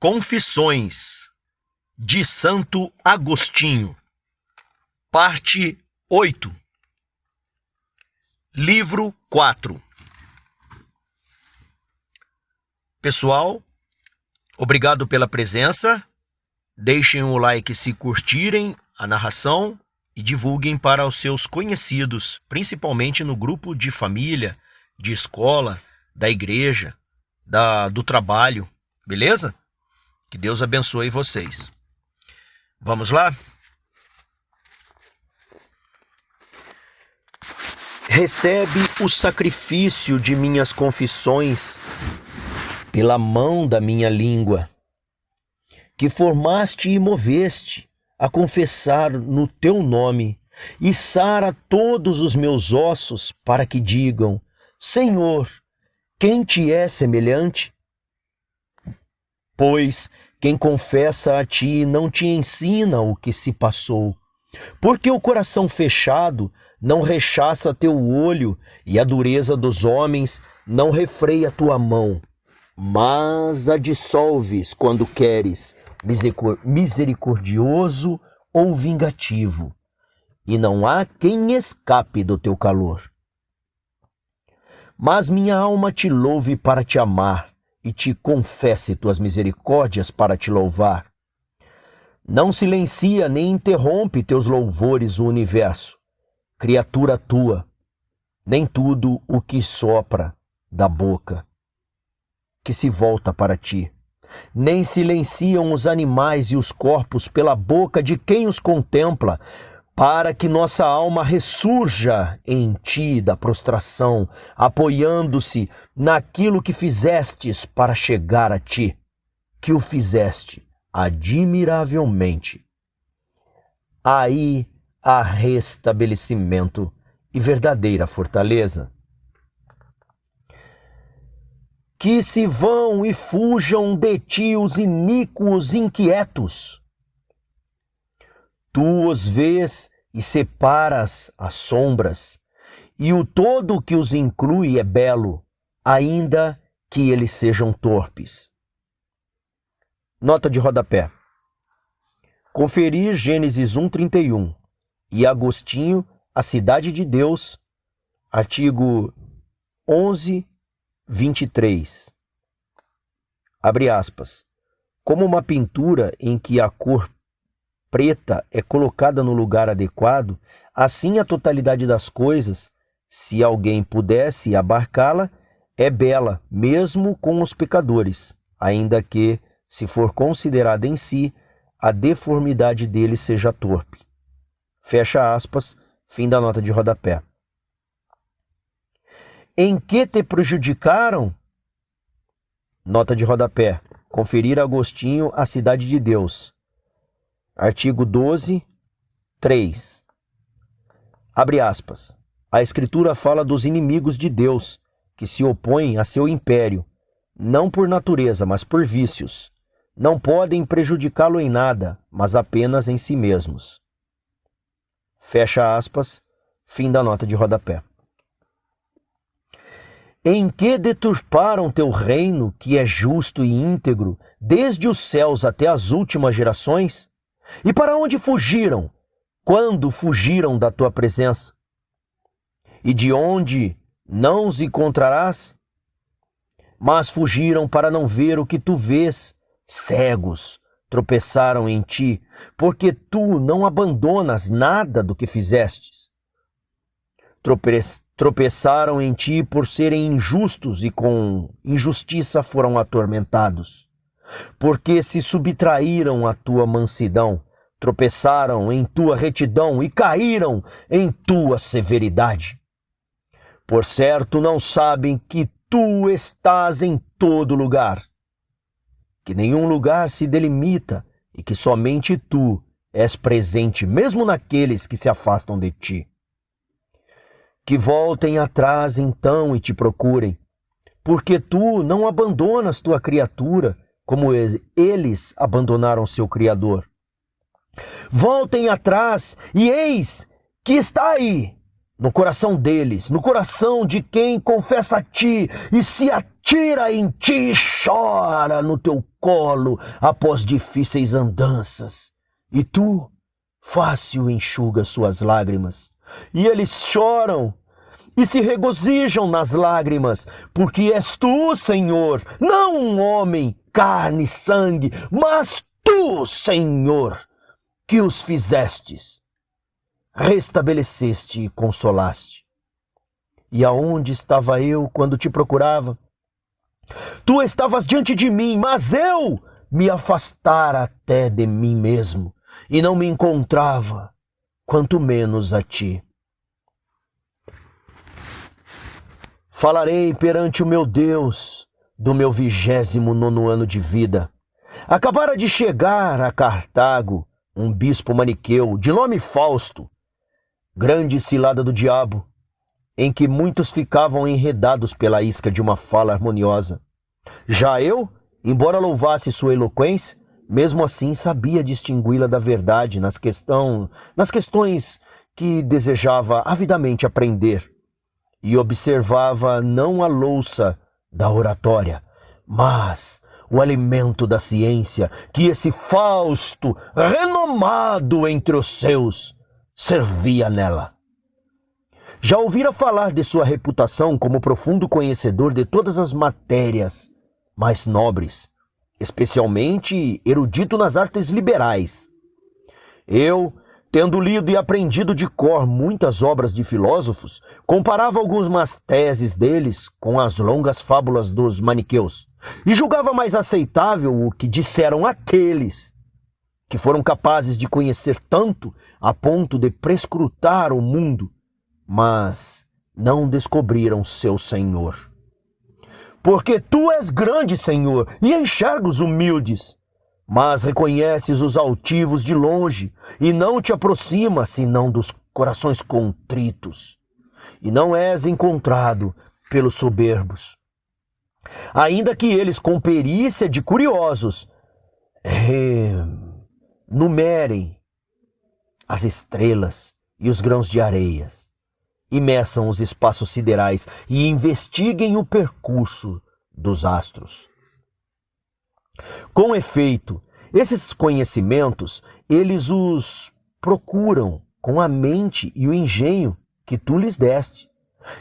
Confissões de Santo Agostinho, parte 8, livro 4. Pessoal, obrigado pela presença. Deixem o like se curtirem a narração e divulguem para os seus conhecidos, principalmente no grupo de família, de escola, da igreja, do trabalho, beleza? Que Deus abençoe vocês. Vamos lá? Recebe o sacrifício de minhas confissões pela mão da minha língua, que formaste e moveste a confessar no teu nome, e sara todos os meus ossos para que digam: Senhor, quem te é semelhante? Pois quem confessa a ti não te ensina o que se passou, porque o coração fechado não rechaça teu olho, e a dureza dos homens não refreia tua mão, mas a dissolves quando queres, misericordioso ou vingativo, e não há quem escape do teu calor. Mas minha alma te louve para te amar, e te confesse tuas misericórdias para te louvar. Não silencia nem interrompe teus louvores o universo, criatura tua, nem tudo o que sopra da boca, que se volta para ti. Nem silenciam os animais e os corpos pela boca de quem os contempla, para que nossa alma ressurja em ti da prostração, apoiando-se naquilo que fizestes para chegar a ti, que o fizeste admiravelmente. Aí há restabelecimento e verdadeira fortaleza. Que se vão e fujam de ti os iníquos inquietos. Tu os vês e separas as sombras, e o todo que os inclui é belo, ainda que eles sejam torpes. Nota de rodapé. Conferir Gênesis 1:31 e Agostinho, A Cidade de Deus, artigo 11:23. Abre aspas. Como uma pintura em que a cor preta é colocada no lugar adequado, assim a totalidade das coisas, se alguém pudesse abarcá-la, é bela, mesmo com os pecadores, ainda que, se for considerada em si, a deformidade dele seja torpe. Fecha aspas, fim da nota de rodapé. Em que te prejudicaram? Nota de rodapé. Conferir Agostinho, A Cidade de Deus. Artigo 12:3. Abre aspas. A Escritura fala dos inimigos de Deus, que se opõem a seu império, não por natureza, mas por vícios. Não podem prejudicá-lo em nada, mas apenas em si mesmos. Fecha aspas, fim da nota de rodapé. Em que deturparam teu reino, que é justo e íntegro, desde os céus até as últimas gerações? E para onde fugiram, quando fugiram da tua presença? E de onde não os encontrarás? Mas fugiram para não ver o que tu vês, cegos, tropeçaram em ti, porque tu não abandonas nada do que fizestes. Tropeçaram em ti por serem injustos e com injustiça foram atormentados. Porque se subtraíram à tua mansidão, tropeçaram em tua retidão e caíram em tua severidade. Por certo não sabem que tu estás em todo lugar, que nenhum lugar se delimita e que somente tu és presente mesmo naqueles que se afastam de ti. Que voltem atrás então e te procurem, porque tu não abandonas tua criatura como eles abandonaram seu Criador. Voltem atrás e eis que está aí, no coração deles, no coração de quem confessa a ti e se atira em ti e chora no teu colo após difíceis andanças. E tu, fácil enxuga suas lágrimas. E eles choram e se regozijam nas lágrimas, porque és tu, Senhor, não um homem, carne e sangue, mas tu, Senhor, que os fizestes, restabeleceste e consolaste. E aonde estava eu quando te procurava? Tu estavas diante de mim, mas eu me afastara até de mim mesmo, e não me encontrava, quanto menos a ti. Falarei perante o meu Deus do meu 29º ano de vida. Acabara de chegar a Cartago um bispo maniqueu, de nome Fausto, grande cilada do diabo, em que muitos ficavam enredados pela isca de uma fala harmoniosa. Já eu, embora louvasse sua eloquência, mesmo assim sabia distingui-la da verdade nas questões que desejava avidamente aprender, e observava não a louça da oratória, mas o alimento da ciência que esse Fausto, renomado entre os seus, servia nela. Já ouvira falar de sua reputação como profundo conhecedor de todas as matérias mais nobres, especialmente erudito nas artes liberais. Eu, tendo lido e aprendido de cor muitas obras de filósofos, comparava algumas teses deles com as longas fábulas dos maniqueus, e julgava mais aceitável o que disseram aqueles que foram capazes de conhecer tanto a ponto de prescrutar o mundo, mas não descobriram seu Senhor. Porque tu és grande, Senhor, e enxerga os humildes, mas reconheces os altivos de longe, e não te aproxima senão dos corações contritos, e não és encontrado pelos soberbos. Ainda que eles, com perícia de curiosos, numerem as estrelas e os grãos de areias, e meçam os espaços siderais, e investiguem o percurso dos astros. Com efeito, esses conhecimentos, eles os procuram com a mente e o engenho que tu lhes deste,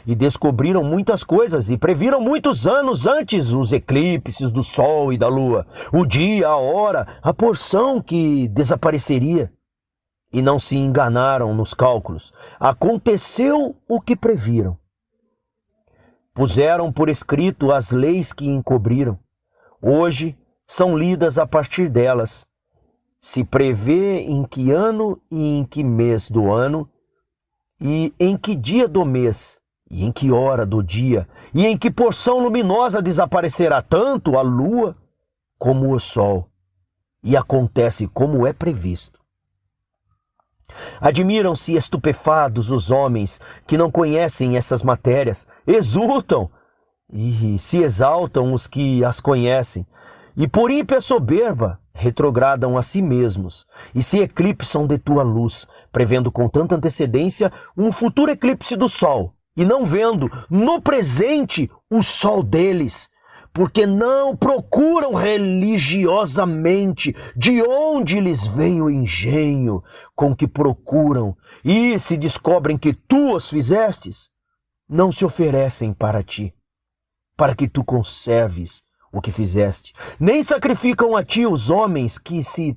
e descobriram muitas coisas e previram muitos anos antes os eclipses do sol e da lua, o dia, a hora, a porção que desapareceria. E não se enganaram nos cálculos. Aconteceu o que previram. Puseram por escrito as leis que encobriram. Hoje são lidas a partir delas. Se prevê em que ano e em que mês do ano, e em que dia do mês, e em que hora do dia, e em que porção luminosa desaparecerá tanto a lua como o sol. E acontece como é previsto. Admiram-se estupefados os homens que não conhecem essas matérias, exultam e se exaltam os que as conhecem, e por ímpia soberba retrogradam a si mesmos e se eclipsam de tua luz, prevendo com tanta antecedência um futuro eclipse do sol, e não vendo no presente o sol deles, porque não procuram religiosamente de onde lhes vem o engenho com que procuram, e se descobrem que tu os fizestes, não se oferecem para ti, para que tu conserves o que fizeste, nem sacrificam a ti os homens que se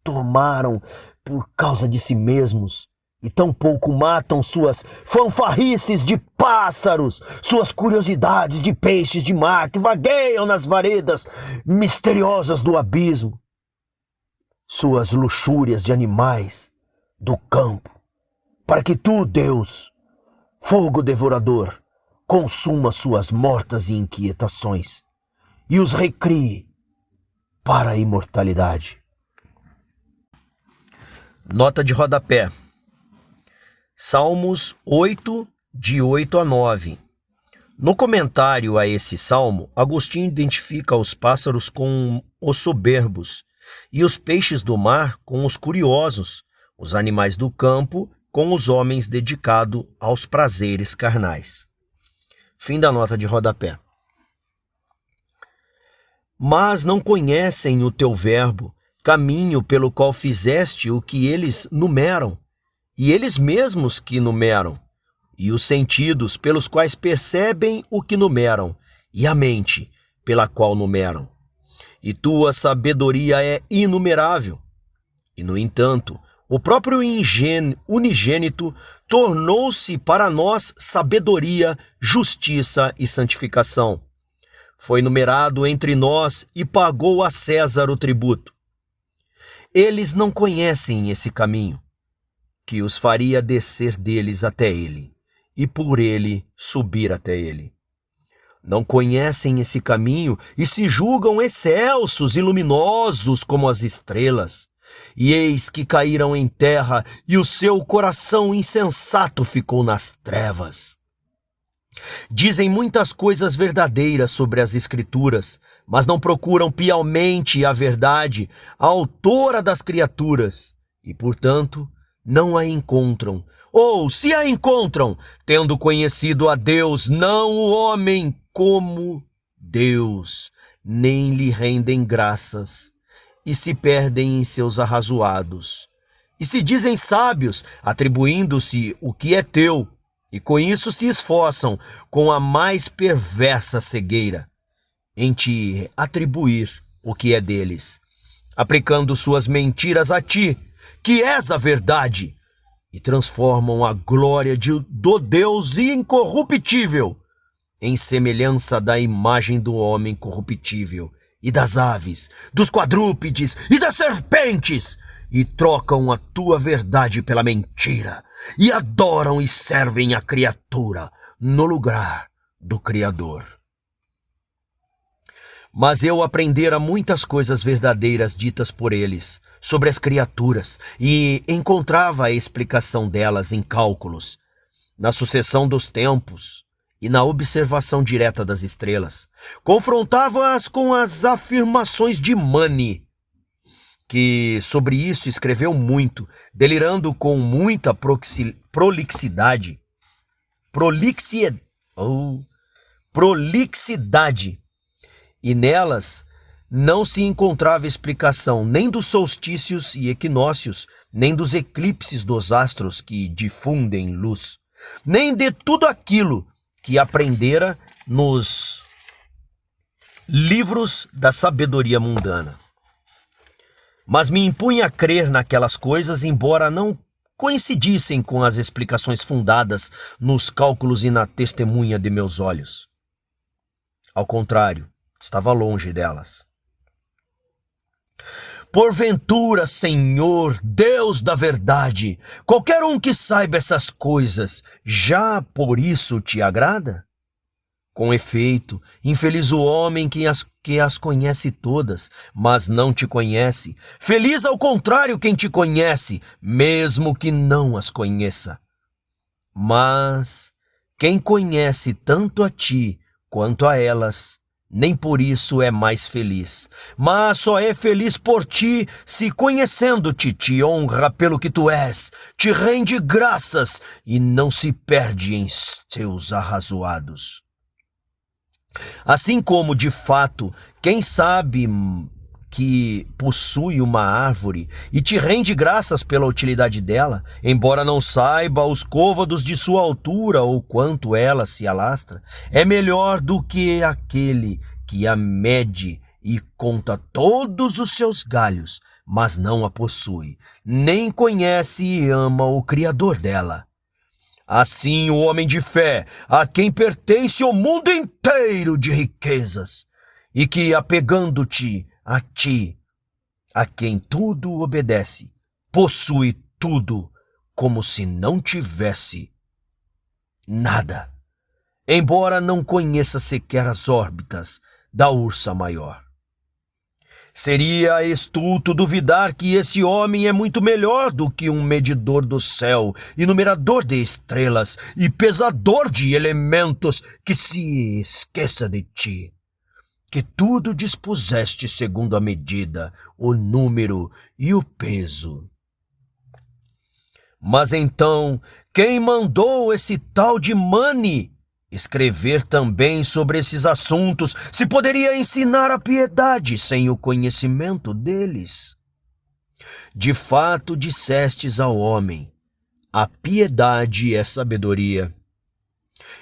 tomaram por causa de si mesmos, e tampouco matam suas fanfarrices de pássaros, suas curiosidades de peixes de mar que vagueiam nas varedas misteriosas do abismo, suas luxúrias de animais do campo, para que tu, Deus, fogo devorador, consuma suas mortas inquietações e os recrie para a imortalidade. Nota de rodapé. Salmos 8, de 8 a 9. No comentário a esse salmo, Agostinho identifica os pássaros com os soberbos e os peixes do mar com os curiosos, os animais do campo com os homens dedicado aos prazeres carnais. Fim da nota de rodapé. Mas não conhecem o teu verbo, caminho pelo qual fizeste o que eles numeram, e eles mesmos que numeram, e os sentidos pelos quais percebem o que numeram, e a mente pela qual numeram. E tua sabedoria é inumerável. E, no entanto, o próprio unigênito tornou-se para nós sabedoria, justiça e santificação. Foi numerado entre nós e pagou a César o tributo. Eles não conhecem esse caminho, que os faria descer deles até ele, e por ele subir até ele. Não conhecem esse caminho e se julgam excelsos e luminosos como as estrelas. E eis que caíram em terra, e o seu coração insensato ficou nas trevas. Dizem muitas coisas verdadeiras sobre as Escrituras, mas não procuram piamente a verdade, a autora das criaturas, e, portanto, não a encontram. Ou, se a encontram, tendo conhecido a Deus, não o homem, como Deus, nem lhe rendem graças, e se perdem em seus arrazoados. E se dizem sábios, atribuindo-se o que é teu, e com isso se esforçam com a mais perversa cegueira, em te atribuir o que é deles, aplicando suas mentiras a ti, que és a verdade, e transformam a glória do Deus incorruptível em semelhança da imagem do homem corruptível, e das aves, dos quadrúpedes e das serpentes, e trocam a tua verdade pela mentira, e adoram e servem a criatura no lugar do Criador. Mas eu aprendera muitas coisas verdadeiras ditas por eles sobre as criaturas, e encontrava a explicação delas em cálculos, na sucessão dos tempos e na observação direta das estrelas. Confrontava-as com as afirmações de Mani, que sobre isso escreveu muito, delirando com muita prolixidade, e nelas não se encontrava explicação nem dos solstícios e equinócios, nem dos eclipses dos astros que difundem luz, nem de tudo aquilo que aprendera nos livros da sabedoria mundana. Mas me impunha a crer naquelas coisas, embora não coincidissem com as explicações fundadas nos cálculos e na testemunha de meus olhos. Ao contrário, estava longe delas. Porventura, Senhor, Deus da verdade, qualquer um que saiba essas coisas, já por isso te agrada? Com efeito, infeliz o homem que as conhece todas, mas não te conhece. Feliz ao contrário quem te conhece, mesmo que não as conheça. Mas quem conhece tanto a ti quanto a elas, nem por isso é mais feliz, mas só é feliz por ti se, conhecendo-te, te honra pelo que tu és, te rende graças e não se perde em seus arrazoados. Assim como, de fato, quem sabe que possui uma árvore e te rende graças pela utilidade dela, embora não saiba os côvados de sua altura ou quanto ela se alastra, é melhor do que aquele que a mede e conta todos os seus galhos, mas não a possui, nem conhece e ama o Criador dela. Assim o homem de fé, a quem pertence o mundo inteiro de riquezas, e que, apegando-te a ti, a quem tudo obedece, possui tudo como se não tivesse nada, embora não conheça sequer as órbitas da ursa maior. Seria estulto duvidar que esse homem é muito melhor do que um medidor do céu e numerador de estrelas e pesador de elementos, que se esqueça de ti, que tudo dispuseste segundo a medida, o número e o peso. Mas então, quem mandou esse tal de Mani escrever também sobre esses assuntos, se poderia ensinar a piedade sem o conhecimento deles? De fato dissestes ao homem: a piedade é sabedoria.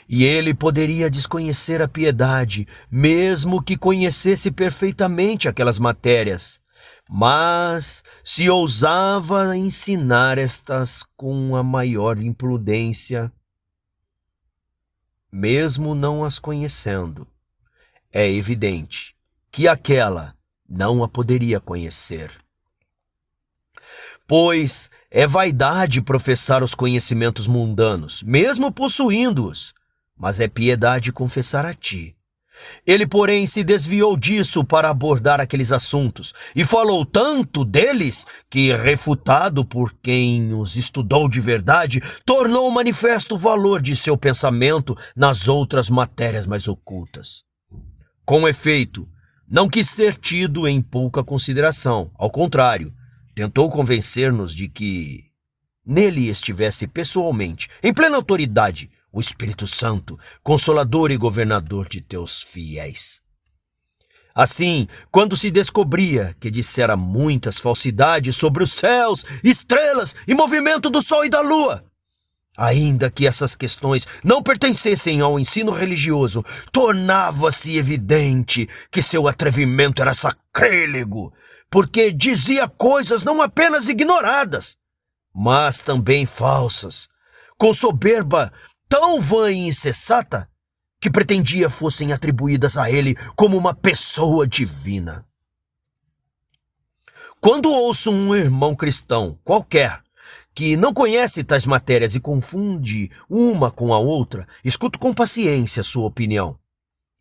E ele poderia desconhecer a piedade, mesmo que conhecesse perfeitamente aquelas matérias. Mas se ousava ensinar estas com a maior imprudência, mesmo não as conhecendo, é evidente que aquela não a poderia conhecer. Pois é vaidade professar os conhecimentos mundanos, mesmo possuindo-os, mas é piedade confessar a ti. Ele, porém, se desviou disso para abordar aqueles assuntos, e falou tanto deles que, refutado por quem os estudou de verdade, tornou manifesto o valor de seu pensamento nas outras matérias mais ocultas. Com efeito, não quis ser tido em pouca consideração, ao contrário, tentou convencer-nos de que nele estivesse pessoalmente, em plena autoridade, o Espírito Santo, consolador e governador de teus fiéis. Assim, quando se descobria que dissera muitas falsidades sobre os céus, estrelas e movimento do sol e da lua, ainda que essas questões não pertencessem ao ensino religioso, tornava-se evidente que seu atrevimento era sacrílego, porque dizia coisas não apenas ignoradas, mas também falsas, com soberba tão vã e insensata que pretendia fossem atribuídas a ele como uma pessoa divina. Quando ouço um irmão cristão qualquer que não conhece tais matérias e confunde uma com a outra, escuto com paciência sua opinião.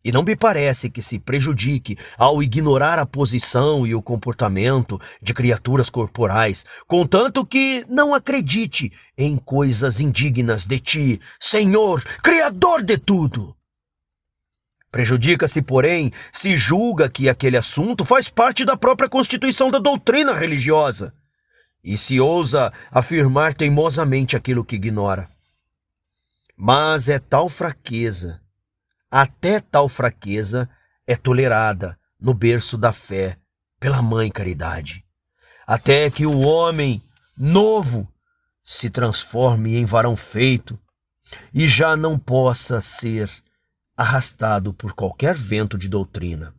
E não me parece que se prejudique ao ignorar a posição e o comportamento de criaturas corporais, contanto que não acredite em coisas indignas de ti, Senhor, Criador de tudo. Prejudica-se, porém, se julga que aquele assunto faz parte da própria constituição da doutrina religiosa, e se ousa afirmar teimosamente aquilo que ignora. Mas é tal fraqueza, até tal fraqueza é tolerada no berço da fé pela Mãe Caridade, até que o homem novo se transforme em varão feito e já não possa ser arrastado por qualquer vento de doutrina.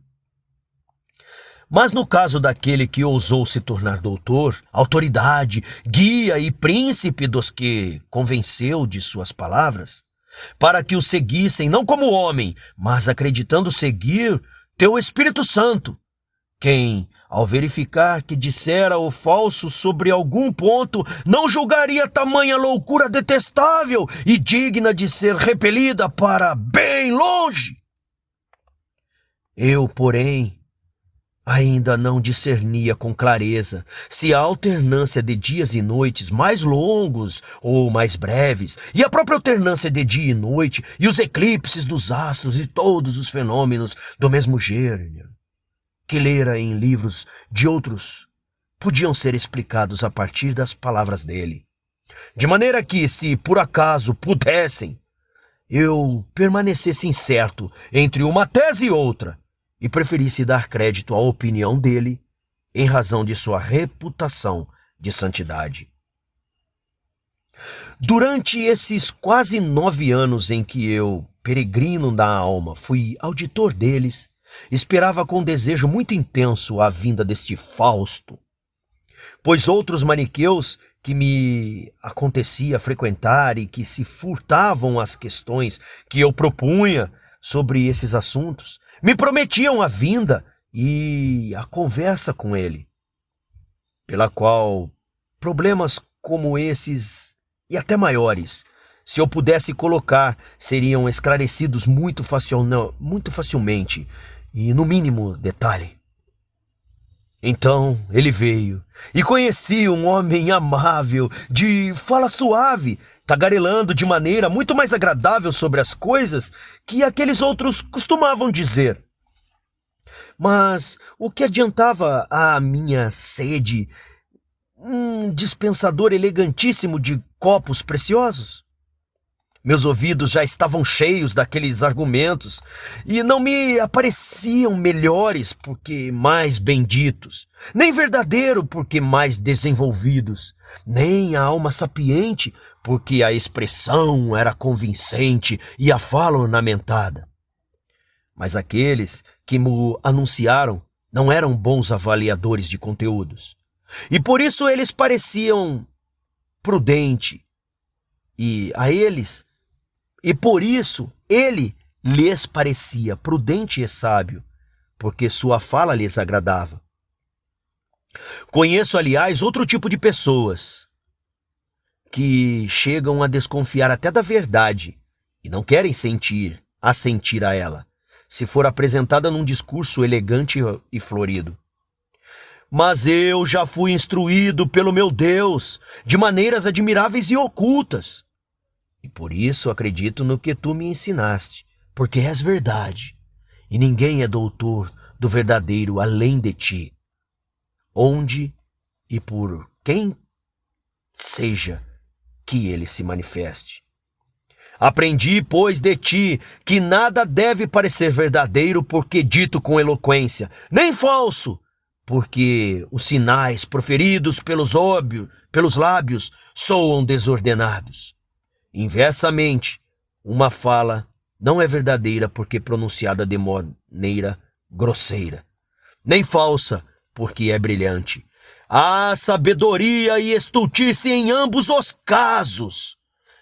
Mas no caso daquele que ousou se tornar doutor, autoridade, guia e príncipe dos que convenceu de suas palavras, para que o seguissem não como homem, mas acreditando seguir teu Espírito Santo, quem, ao verificar que dissera o falso sobre algum ponto, não julgaria tamanha loucura detestável e digna de ser repelida para bem longe. Eu, porém, ainda não discernia com clareza se a alternância de dias e noites mais longos ou mais breves, e a própria alternância de dia e noite, e os eclipses dos astros e todos os fenômenos do mesmo gênero, que lera em livros de outros, podiam ser explicados a partir das palavras dele. De maneira que, se por acaso pudessem, eu permanecesse incerto entre uma tese e outra, e preferisse dar crédito à opinião dele em razão de sua reputação de santidade. Durante esses quase 9 anos em que eu, peregrino da alma, fui auditor deles, esperava com desejo muito intenso a vinda deste Fausto, pois outros maniqueus que me acontecia frequentar e que se furtavam às questões que eu propunha sobre esses assuntos, me prometiam a vinda e a conversa com ele, pela qual problemas como esses e até maiores, se eu pudesse colocar, seriam esclarecidos muito facilmente e no mínimo detalhe. Então ele veio e conheci um homem amável, de fala suave, tagarelando de maneira muito mais agradável sobre as coisas que aqueles outros costumavam dizer. Mas o que adiantava a minha sede um dispensador elegantíssimo de copos preciosos? Meus ouvidos já estavam cheios daqueles argumentos e não me apareciam melhores porque mais benditos, nem verdadeiro porque mais desenvolvidos, nem a alma sapiente porque a expressão era convincente e a fala ornamentada. Mas aqueles que me anunciaram não eram bons avaliadores de conteúdos, e por isso eles pareciam prudente, e por isso ele lhes parecia prudente e sábio, porque sua fala lhes agradava. Conheço, aliás, outro tipo de pessoas que chegam a desconfiar até da verdade e não querem assentir a ela, se for apresentada num discurso elegante e florido. Mas eu já fui instruído pelo meu Deus de maneiras admiráveis e ocultas. E por isso acredito no que tu me ensinaste, porque és verdade, e ninguém é doutor do verdadeiro além de ti. Onde e por quem seja que ele se manifeste. Aprendi, pois, de ti que nada deve parecer verdadeiro porque dito com eloquência, nem falso, porque os sinais proferidos pelos lábios soam desordenados. Inversamente, uma fala não é verdadeira porque pronunciada de maneira grosseira, nem falsa porque é brilhante. Há sabedoria e estultice em ambos os casos,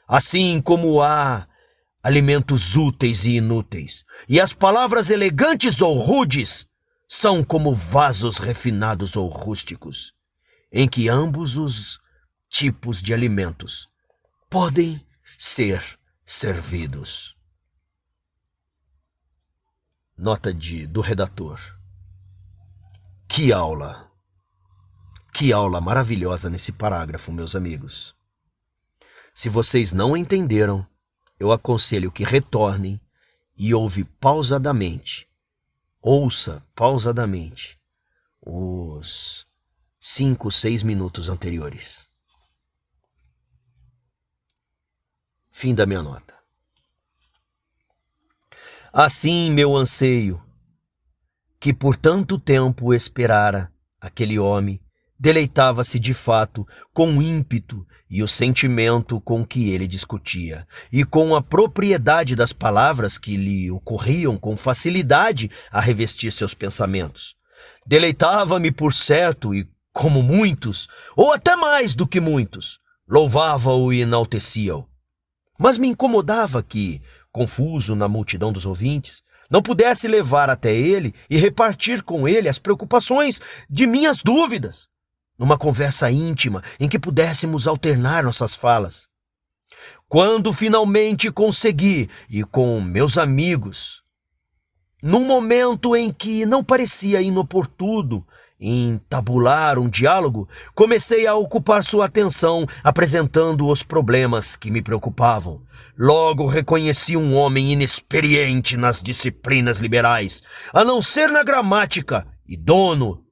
assim como há alimentos úteis e inúteis, e as palavras elegantes ou rudes são como vasos refinados ou rústicos, em que ambos os tipos de alimentos podem ser servidos. Nota do redator. Que aula! Que aula maravilhosa nesse parágrafo, meus amigos. Se vocês não entenderam, eu aconselho que retornem e ouça pausadamente os 5, 6 minutos anteriores. Fim da minha nota. Assim, meu anseio, que por tanto tempo esperara aquele homem, deleitava-se de fato com o ímpeto e o sentimento com que ele discutia, e com a propriedade das palavras que lhe ocorriam com facilidade a revestir seus pensamentos. Deleitava-me, por certo, e como muitos, ou até mais do que muitos, louvava-o e enaltecia-o. Mas me incomodava que, confuso na multidão dos ouvintes, não pudesse levar até ele e repartir com ele as preocupações de minhas dúvidas, numa conversa íntima em que pudéssemos alternar nossas falas. Quando finalmente consegui, e com meus amigos, num momento em que não parecia inoportuno entabular um diálogo, comecei a ocupar sua atenção, apresentando os problemas que me preocupavam. Logo reconheci um homem inexperiente nas disciplinas liberais, a não ser na gramática, e dono,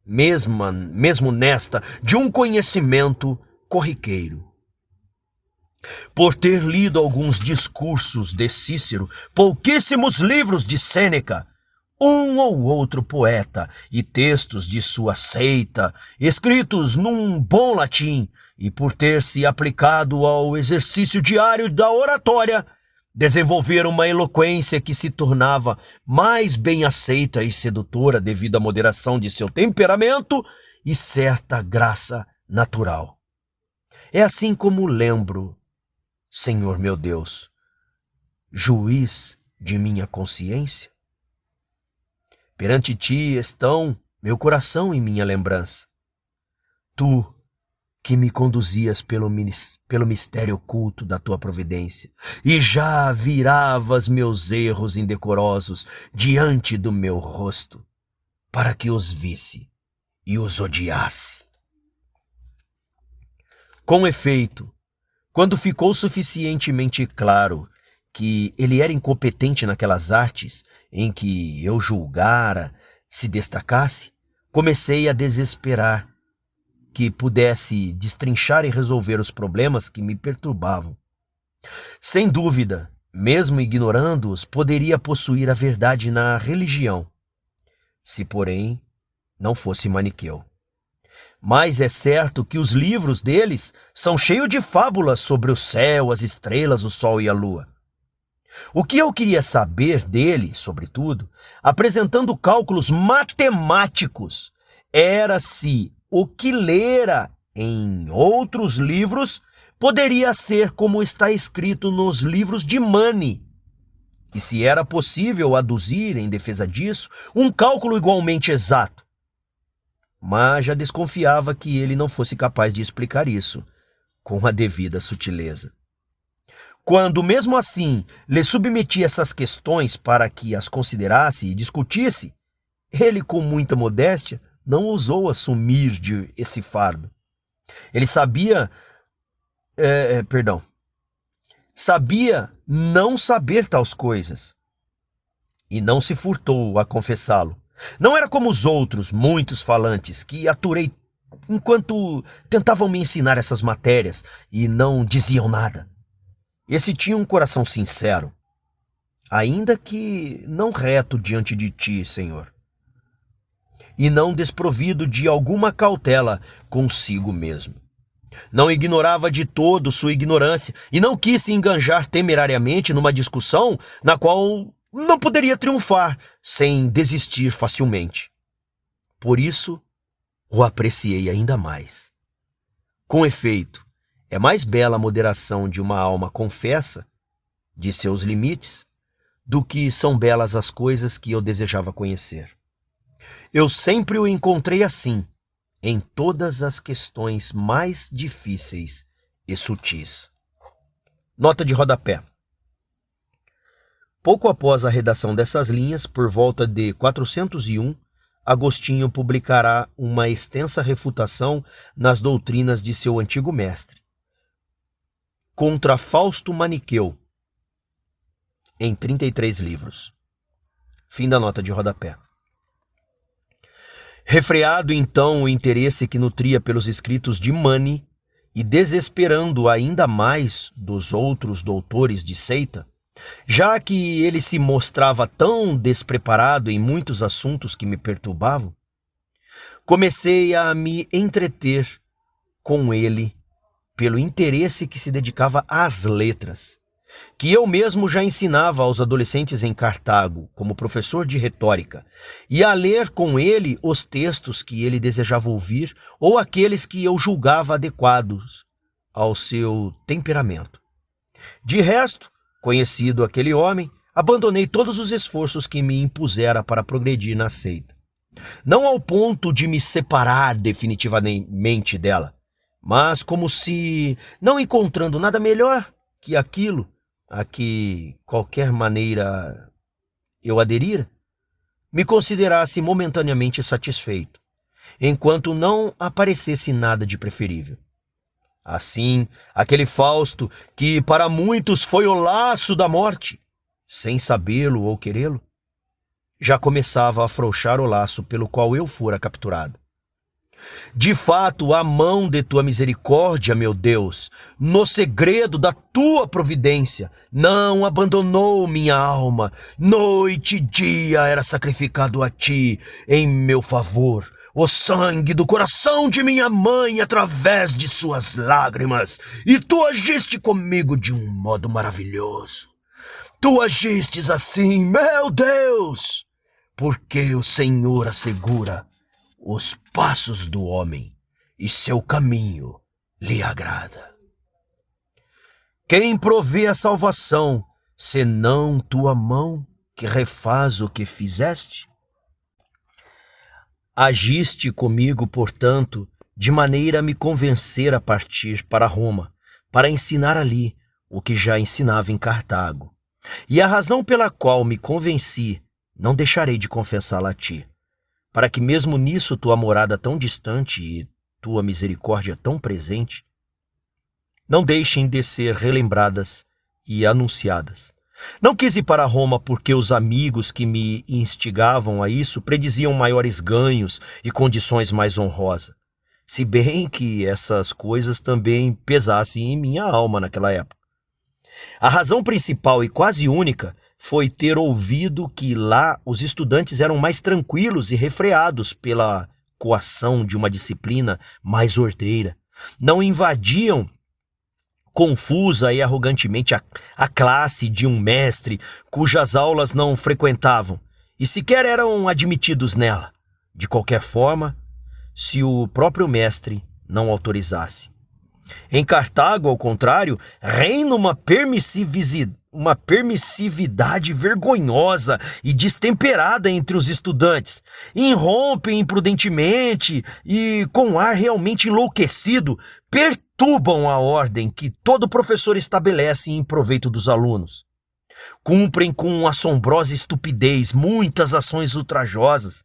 mesmo nesta, de um conhecimento corriqueiro. Por ter lido alguns discursos de Cícero, pouquíssimos livros de Sêneca, um ou outro poeta e textos de sua seita, escritos num bom latim, e por ter se aplicado ao exercício diário da oratória, desenvolver uma eloquência que se tornava mais bem aceita e sedutora devido à moderação de seu temperamento e certa graça natural. É assim como lembro, Senhor meu Deus, juiz de minha consciência. Perante ti estão meu coração e minha lembrança. Tu, que me conduzias pelo mistério oculto da tua providência, e já viravas meus erros indecorosos diante do meu rosto, para que os visse e os odiasse. Com efeito, quando ficou suficientemente claro que ele era incompetente naquelas artes em que eu julgara se destacasse, comecei a desesperar que pudesse destrinchar e resolver os problemas que me perturbavam. Sem dúvida, mesmo ignorando-os, poderia possuir a verdade na religião, se, porém, não fosse maniqueu. Mas é certo que os livros deles são cheios de fábulas sobre o céu, as estrelas, o sol e a lua. O que eu queria saber dele, sobretudo, apresentando cálculos matemáticos, era se o que lera em outros livros poderia ser como está escrito nos livros de Mani, e se era possível aduzir, em defesa disso, um cálculo igualmente exato. Mas já desconfiava que ele não fosse capaz de explicar isso com a devida sutileza. Quando, mesmo assim, lhe submeti essas questões para que as considerasse e discutisse, ele, com muita modéstia, não ousou assumir esse fardo. Ele sabia não saber tais coisas, e não se furtou a confessá-lo. Não era como os outros, muitos falantes, que aturei enquanto tentavam me ensinar essas matérias e não diziam nada. Esse tinha um coração sincero, ainda que não reto diante de ti, Senhor, e não desprovido de alguma cautela consigo mesmo. Não ignorava de todo sua ignorância e não quis se enganjar temerariamente numa discussão na qual não poderia triunfar sem desistir facilmente. Por isso, o apreciei ainda mais. Com efeito, é mais bela a moderação de uma alma confessa de seus limites do que são belas as coisas que eu desejava conhecer. Eu sempre o encontrei assim, em todas as questões mais difíceis e sutis. Nota de rodapé. Pouco após a redação dessas linhas, por volta de 401, Agostinho publicará uma extensa refutação nas doutrinas de seu antigo mestre, contra Fausto Maniqueu, em 33 livros. Fim da nota de rodapé. Refreado então o interesse que nutria pelos escritos de Mani e desesperando ainda mais dos outros doutores de seita, já que ele se mostrava tão despreparado em muitos assuntos que me perturbavam, comecei a me entreter com ele pelo interesse que se dedicava às letras, que eu mesmo já ensinava aos adolescentes em Cartago, como professor de retórica, e a ler com ele os textos que ele desejava ouvir ou aqueles que eu julgava adequados ao seu temperamento. De resto, conhecido aquele homem, abandonei todos os esforços que me impusera para progredir na seita. Não ao ponto de me separar definitivamente dela, mas como se, não encontrando nada melhor que aquilo a que qualquer maneira eu aderir, me considerasse momentaneamente satisfeito, enquanto não aparecesse nada de preferível. Assim, aquele Fausto, que para muitos foi o laço da morte, sem sabê-lo ou querê-lo, já começava a afrouxar o laço pelo qual eu fora capturado. De fato, a mão de tua misericórdia, meu Deus, no segredo da tua providência, não abandonou minha alma. Noite e dia era sacrificado a ti em meu favor. O sangue do coração de minha mãe através de suas lágrimas, e tu agiste comigo de um modo maravilhoso. Tu agistes assim, meu Deus, porque o Senhor assegura os passos do homem, e seu caminho lhe agrada. Quem provê a salvação, senão tua mão que refaz o que fizeste? Agiste comigo, portanto, de maneira a me convencer a partir para Roma, para ensinar ali o que já ensinava em Cartago. E a razão pela qual me convenci, não deixarei de confessá-la a ti, para que mesmo nisso tua morada tão distante e tua misericórdia tão presente, não deixem de ser relembradas e anunciadas. Não quis ir para Roma porque os amigos que me instigavam a isso prediziam maiores ganhos e condições mais honrosas. se bem que essas coisas também pesassem em minha alma naquela época. A razão principal e quase única foi ter ouvido que lá os estudantes eram mais tranquilos e refreados pela coação de uma disciplina mais ordeira. Não invadiam confusa e arrogantemente a classe de um mestre cujas aulas não frequentavam e sequer eram admitidos nela, de qualquer forma, se o próprio mestre não autorizasse. Em Cartago, ao contrário, reina uma permissividade vergonhosa e destemperada entre os estudantes. Irrompem imprudentemente e, com ar realmente enlouquecido, perturbam a ordem que todo professor estabelece em proveito dos alunos. Cumprem com assombrosa estupidez muitas ações ultrajosas,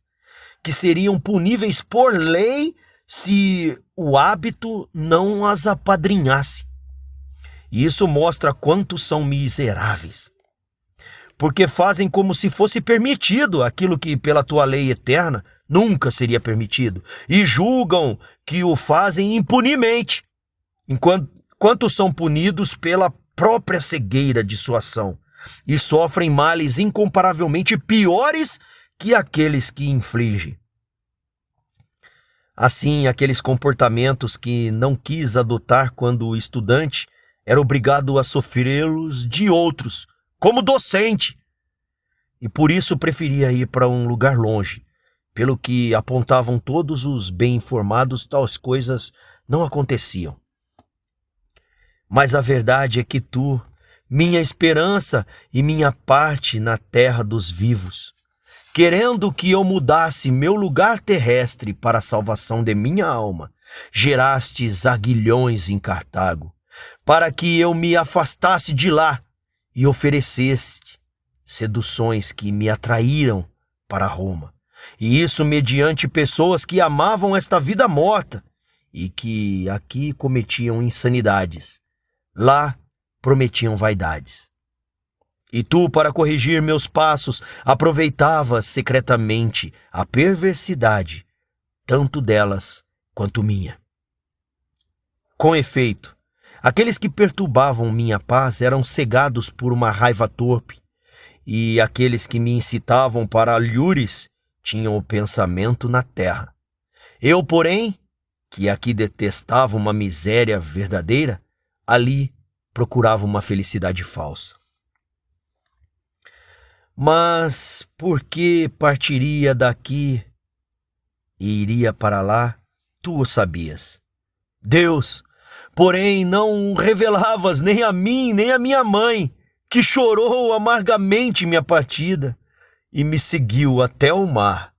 que seriam puníveis por lei se o hábito não as apadrinhasse. E isso mostra quanto são miseráveis, porque fazem como se fosse permitido aquilo que pela tua lei eterna nunca seria permitido, e julgam que o fazem impunemente, enquanto são punidos pela própria cegueira de sua ação, e sofrem males incomparavelmente piores que aqueles que infligem. Assim, aqueles comportamentos que não quis adotar quando estudante, era obrigado a sofrê-los de outros, como docente. E por isso preferia ir para um lugar longe, pelo que apontavam todos os bem informados, tais coisas não aconteciam. Mas a verdade é que tu, minha esperança e minha parte na terra dos vivos, querendo que eu mudasse meu lugar terrestre para a salvação de minha alma, gerastes aguilhões em Cartago, para que eu me afastasse de lá e oferecesse seduções que me atraíram para Roma. E isso mediante pessoas que amavam esta vida morta e que aqui cometiam insanidades, lá prometiam vaidades. E tu, para corrigir meus passos, aproveitavas secretamente a perversidade, tanto delas quanto minha. Com efeito, aqueles que perturbavam minha paz eram cegados por uma raiva torpe, e aqueles que me incitavam para alhures tinham o pensamento na terra. Eu, porém, que aqui detestava uma miséria verdadeira, ali procurava uma felicidade falsa. Mas por que partiria daqui e iria para lá, tu o sabias. Deus, porém, não revelavas nem a mim, nem a minha mãe, que chorou amargamente minha partida e me seguiu até o mar.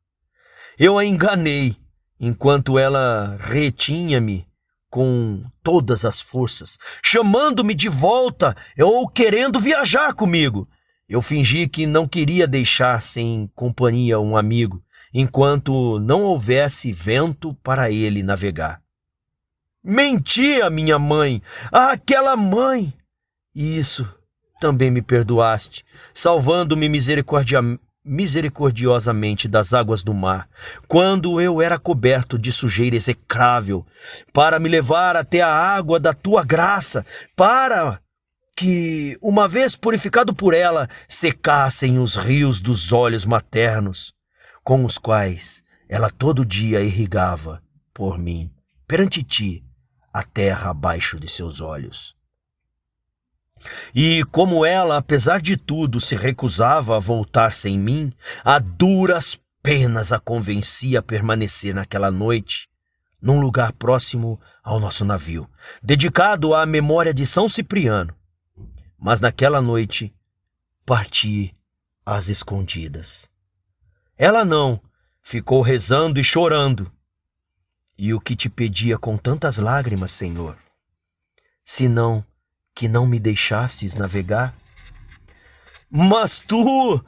Eu a enganei, enquanto ela retinha-me com todas as forças, chamando-me de volta ou querendo viajar comigo. Eu fingi que não queria deixar sem companhia um amigo, enquanto não houvesse vento para ele navegar. Menti à minha mãe, àquela mãe. E isso também me perdoaste, salvando-me misericordiosamente das águas do mar, quando eu era coberto de sujeira execrável, para me levar até a água da tua graça, para que, uma vez purificado por ela, secassem os rios dos olhos maternos, com os quais ela todo dia irrigava por mim, perante ti, a terra abaixo de seus olhos. E como ela, apesar de tudo, se recusava a voltar sem mim, a duras penas a convencia a permanecer naquela noite, num lugar próximo ao nosso navio, dedicado à memória de São Cipriano. Mas naquela noite parti às escondidas. Ela não, ficou rezando e chorando. E o que te pedia com tantas lágrimas, Senhor? Senão que não me deixastes navegar? Mas tu,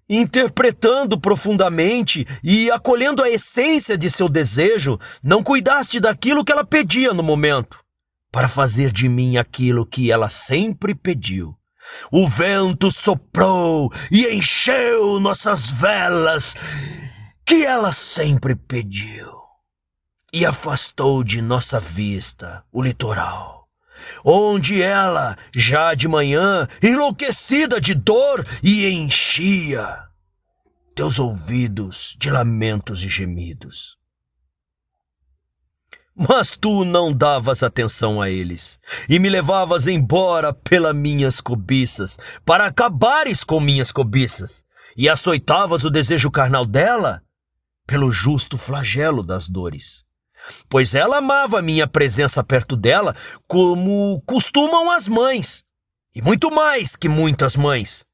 interpretando profundamente e acolhendo a essência de seu desejo, não cuidaste daquilo que ela pedia no momento, para fazer de mim aquilo que ela sempre pediu. O vento soprou e encheu nossas velas, que ela sempre pediu. e afastou de nossa vista o litoral, onde ela, já de manhã, enlouquecida de dor, e enchia teus ouvidos de lamentos e gemidos. Mas tu não davas atenção a eles, e me levavas embora pelas minhas cobiças, para acabares com minhas cobiças, e açoitavas o desejo carnal dela pelo justo flagelo das dores. Pois ela amava minha presença perto dela, como costumam as mães, e muito mais que muitas mães,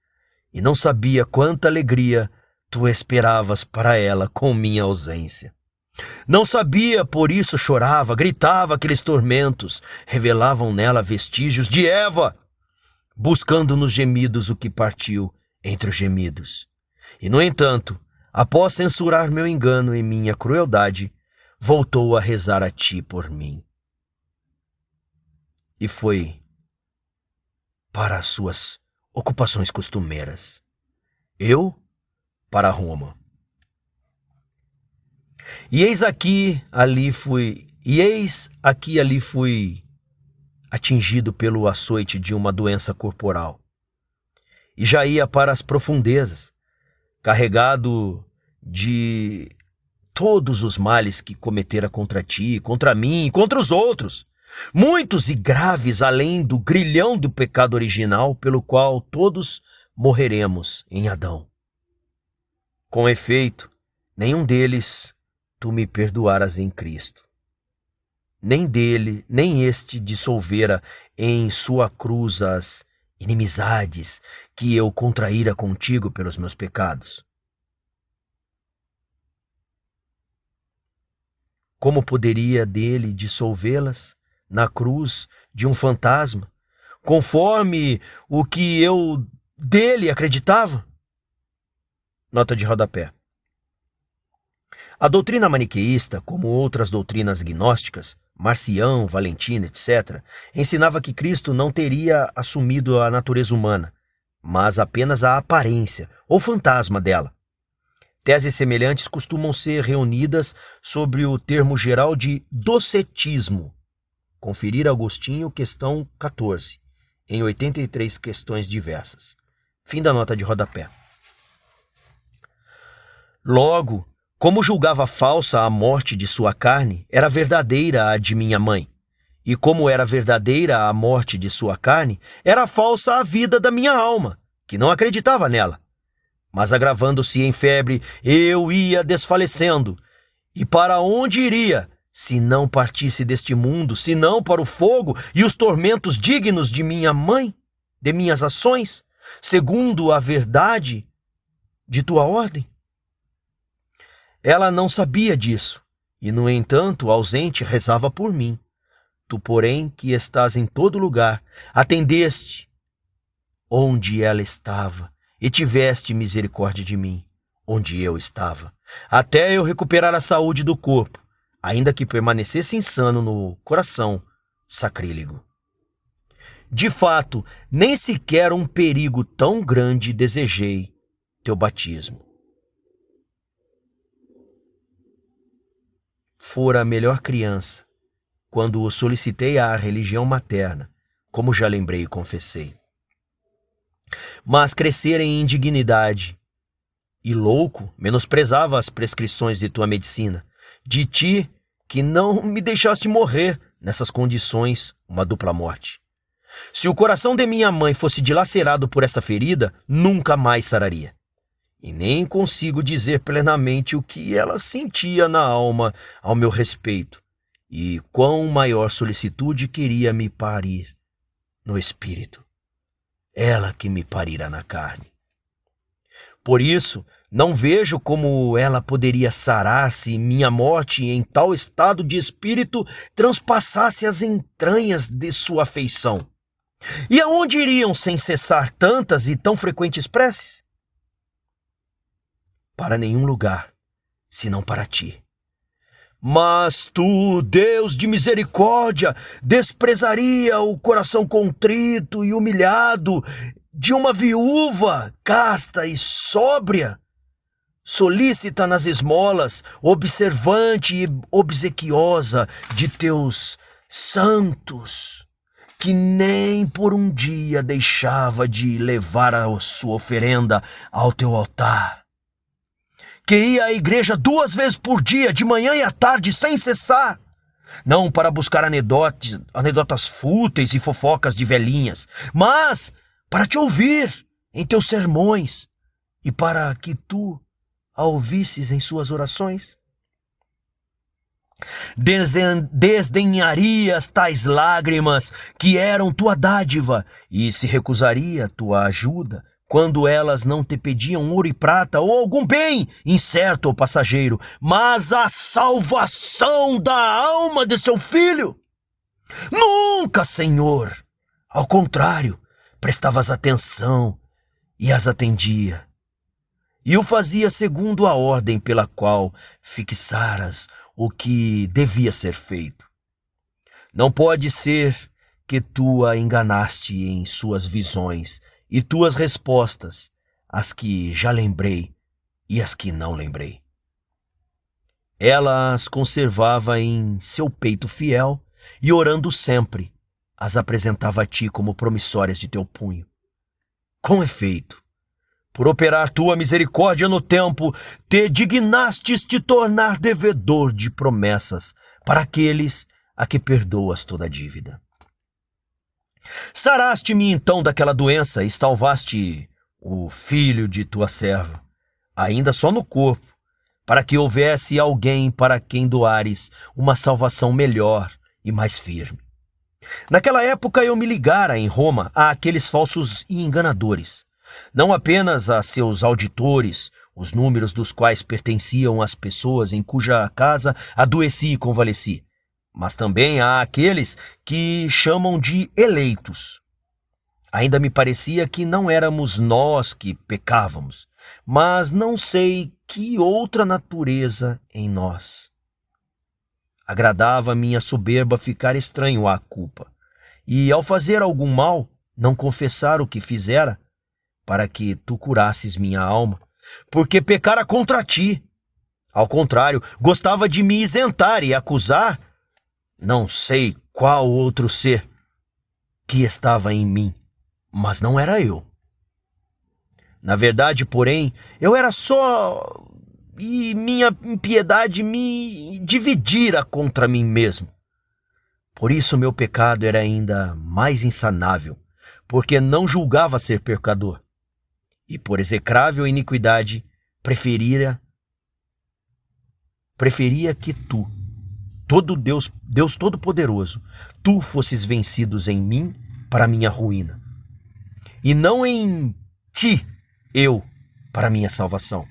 e não sabia quanta alegria tu esperavas para ela com minha ausência. Não sabia, por isso chorava, gritava aqueles tormentos, revelavam nela vestígios de Eva, buscando nos gemidos o que partiu entre os gemidos. E, no entanto, após censurar meu engano e minha crueldade, voltou a rezar a ti por mim. E foi para as suas ocupações costumeiras. Eu para Roma. E eis aqui ali fui atingido pelo açoite de uma doença corporal. E já ia para as profundezas, carregado de todos os males que cometera contra ti, contra mim e contra os outros, muitos e graves além do grilhão do pecado original pelo qual todos morreremos em Adão. Com efeito, nenhum deles tu me perdoaras em Cristo. Nem este dissolvera em sua cruz as inimizades que eu contraíra contigo pelos meus pecados. Como poderia dele dissolvê-las na cruz de um fantasma, conforme o que eu dele acreditava? Nota de rodapé. A doutrina maniqueísta, como outras doutrinas gnósticas, Marcião, Valentino, etc., ensinava que Cristo não teria assumido a natureza humana, mas apenas a aparência ou fantasma dela. Teses semelhantes costumam ser reunidas sobre o termo geral de docetismo. Conferir Agostinho, questão 14, em 83 questões diversas. Fim da nota de rodapé. Logo, como julgava falsa a morte de sua carne, era verdadeira a de minha mãe. E como era verdadeira a morte de sua carne, era falsa a vida da minha alma, que não acreditava nela. Mas agravando-se em febre, eu ia desfalecendo. E para onde iria, se não partisse deste mundo, se não para o fogo e os tormentos dignos de minha mãe, de minhas ações, segundo a verdade de tua ordem? Ela não sabia disso, e, no entanto, ausente, rezava por mim. Tu, porém, que estás em todo lugar, atendeste onde ela estava, e tiveste misericórdia de mim, onde eu estava, até eu recuperar a saúde do corpo, ainda que permanecesse insano no coração sacrílego. De fato, nem sequer um perigo tão grande desejei teu batismo. Fora a melhor criança, quando o solicitei à religião materna, como já lembrei e confessei. Mas crescera em indignidade, e louco, menosprezava as prescrições de tua medicina, de ti que não me deixaste morrer nessas condições, uma dupla morte. Se o coração de minha mãe fosse dilacerado por esta ferida, nunca mais sararia. E nem consigo dizer plenamente o que ela sentia na alma ao meu respeito, e quão maior solicitude queria me parir no espírito, ela que me parira na carne. Por isso, não vejo como ela poderia sarar se minha morte em tal estado de espírito transpassasse as entranhas de sua afeição. E aonde iriam sem cessar tantas e tão frequentes preces? Para nenhum lugar, senão para ti. Mas tu, Deus de misericórdia, desprezaria o coração contrito e humilhado de uma viúva casta e sóbria? solícita nas esmolas, observante e obsequiosa de teus santos, que nem por um dia deixava de levar a sua oferenda ao teu altar, que ia à igreja 2 vezes por dia, de manhã e à tarde, sem cessar, não para buscar anedotas fúteis e fofocas de velhinhas, mas para te ouvir em teus sermões e para que tu a ouvisses em suas orações? Desdenharias tais lágrimas que eram tua dádiva e se recusaria tua ajuda quando elas não te pediam ouro e prata ou algum bem incerto ou passageiro, mas a salvação da alma de seu filho? Nunca, Senhor. Ao contrário, prestavas atenção e as atendia, e o fazia segundo a ordem pela qual fixaras o que devia ser feito. Não pode ser que tu a enganaste em suas visões e tuas respostas, as que já lembrei e as que não lembrei. Ela as conservava em seu peito fiel e, orando sempre, as apresentava a ti como promissórias de teu punho. Com efeito, por operar tua misericórdia no tempo, te dignastes te tornar devedor de promessas para aqueles a que perdoas toda a dívida. Saraste-me então daquela doença e salvaste o filho de tua serva, ainda só no corpo, para que houvesse alguém para quem doares uma salvação melhor e mais firme. Naquela época eu me ligara em Roma a aqueles falsos e enganadores, não apenas a seus auditores, os números dos quais pertenciam às pessoas em cuja casa adoeci e convalesci, mas também a aqueles que chamam de eleitos. Ainda me parecia que não éramos nós que pecávamos, mas não sei que outra natureza em nós. Agradava a minha soberba ficar estranho à culpa, e ao fazer algum mal, não confessar o que fizera, para que tu curasses minha alma, porque pecara contra ti. Ao contrário, gostava de me isentar e acusar não sei qual outro ser que estava em mim, mas não era eu. Na verdade, porém, eu era só, e minha impiedade me dividira contra mim mesmo. Por isso meu pecado era ainda mais insanável, porque não julgava ser pecador, e por execrável iniquidade preferia que tu, todo Deus Todo-Poderoso, tu fosses vencidos em mim para minha ruína, e não em ti, eu, para minha salvação.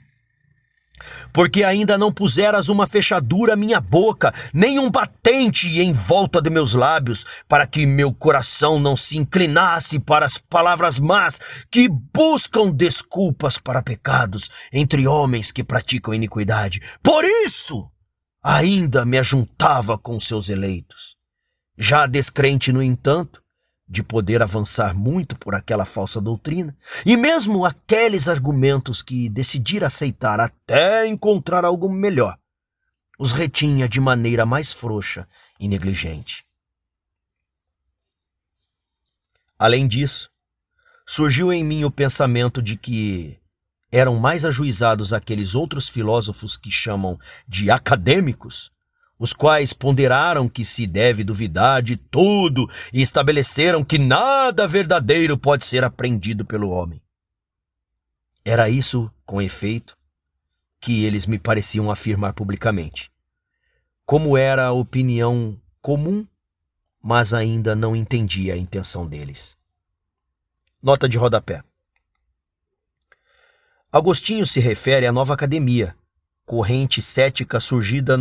Porque ainda não puseras uma fechadura à minha boca, nem um batente em volta de meus lábios, para que meu coração não se inclinasse para as palavras más que buscam desculpas para pecados entre homens que praticam iniquidade. Por isso, ainda me ajuntava com seus eleitos. Já descrente, no entanto, de poder avançar muito por aquela falsa doutrina, e mesmo aqueles argumentos que decidira aceitar até encontrar algo melhor, os retinha de maneira mais frouxa e negligente. Além disso, surgiu em mim o pensamento de que eram mais ajuizados aqueles outros filósofos que chamam de acadêmicos, os quais ponderaram que se deve duvidar de tudo e estabeleceram que nada verdadeiro pode ser aprendido pelo homem. Era isso, com efeito, que eles me pareciam afirmar publicamente, como era a opinião comum, mas ainda não entendia a intenção deles. Nota de rodapé. Agostinho se refere à nova academia, corrente cética surgida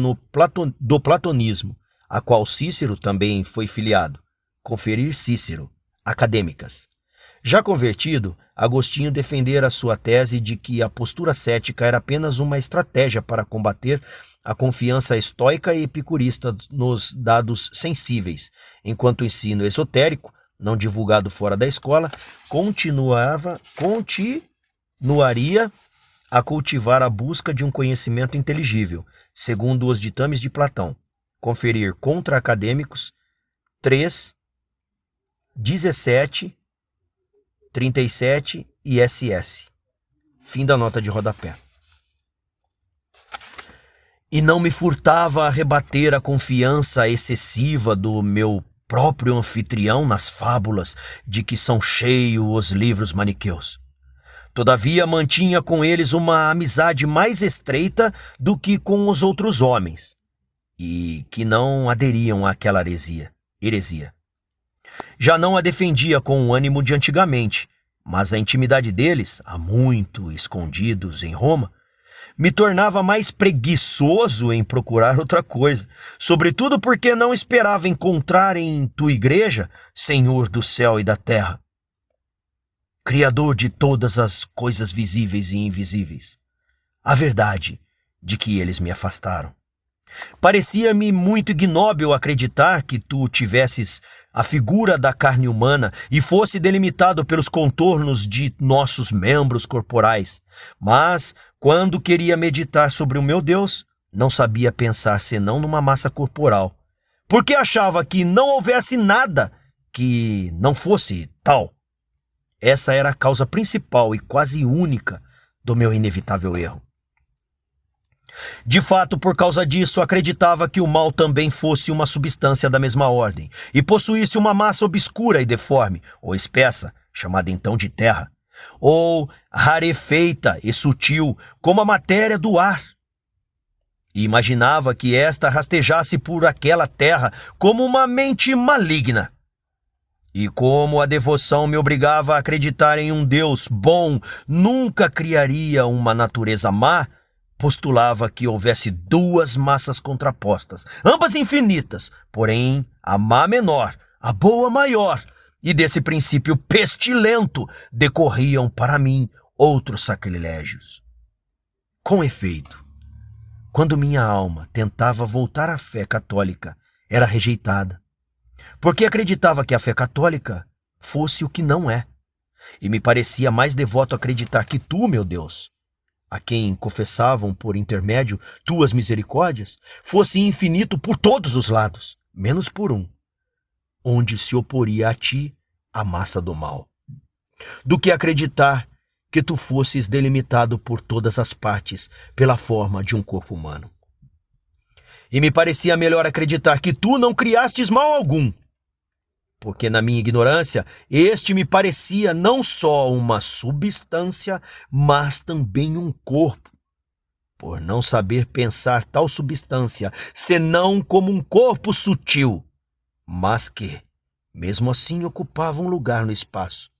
do platonismo, a qual Cícero também foi filiado. Conferir Cícero, Acadêmicas. Já convertido, Agostinho defendera sua tese de que a postura cética era apenas uma estratégia para combater a confiança estoica e epicurista nos dados sensíveis, enquanto o ensino esotérico, não divulgado fora da escola, continuaria a cultivar a busca de um conhecimento inteligível, segundo os ditames de Platão. Conferir Contra Acadêmicos 3, 17, 37 e SS. Fim da nota de rodapé. E não me furtava a rebater a confiança excessiva do meu próprio anfitrião nas fábulas de que são cheios os livros maniqueus. Todavia mantinha com eles uma amizade mais estreita do que com os outros homens, e que não aderiam àquela heresia. Já não a defendia com o ânimo de antigamente, mas a intimidade deles, há muito escondidos em Roma, me tornava mais preguiçoso em procurar outra coisa, sobretudo porque não esperava encontrar em tua igreja, Senhor do céu e da terra, Criador de todas as coisas visíveis e invisíveis, a verdade de que eles me afastaram. Parecia-me muito ignóbil acreditar que tu tivesses a figura da carne humana e fosse delimitado pelos contornos de nossos membros corporais, mas quando queria meditar sobre o meu Deus, não sabia pensar senão numa massa corporal, porque achava que não houvesse nada que não fosse tal. Essa era a causa principal e quase única do meu inevitável erro. De fato, por causa disso, acreditava que o mal também fosse uma substância da mesma ordem e possuísse uma massa obscura e deforme, ou espessa, chamada então de terra, ou rarefeita e sutil, como a matéria do ar. E imaginava que esta rastejasse por aquela terra como uma mente maligna. E como a devoção me obrigava a acreditar em um Deus bom, nunca criaria uma natureza má, postulava que houvesse duas massas contrapostas, ambas infinitas, porém a má menor, a boa maior, e desse princípio pestilento decorriam para mim outros sacrilégios. Com efeito, quando minha alma tentava voltar à fé católica, era rejeitada, porque acreditava que a fé católica fosse o que não é, e me parecia mais devoto acreditar que tu, meu Deus, a quem confessavam por intermédio tuas misericórdias, fosse infinito por todos os lados, menos por um, onde se oporia a ti a massa do mal, do que acreditar que tu fosses delimitado por todas as partes pela forma de um corpo humano. E me parecia melhor acreditar que tu não criastes mal algum, porque na minha ignorância, este me parecia não só uma substância, mas também um corpo, por não saber pensar tal substância, senão como um corpo sutil, mas que, mesmo assim, ocupava um lugar no espaço.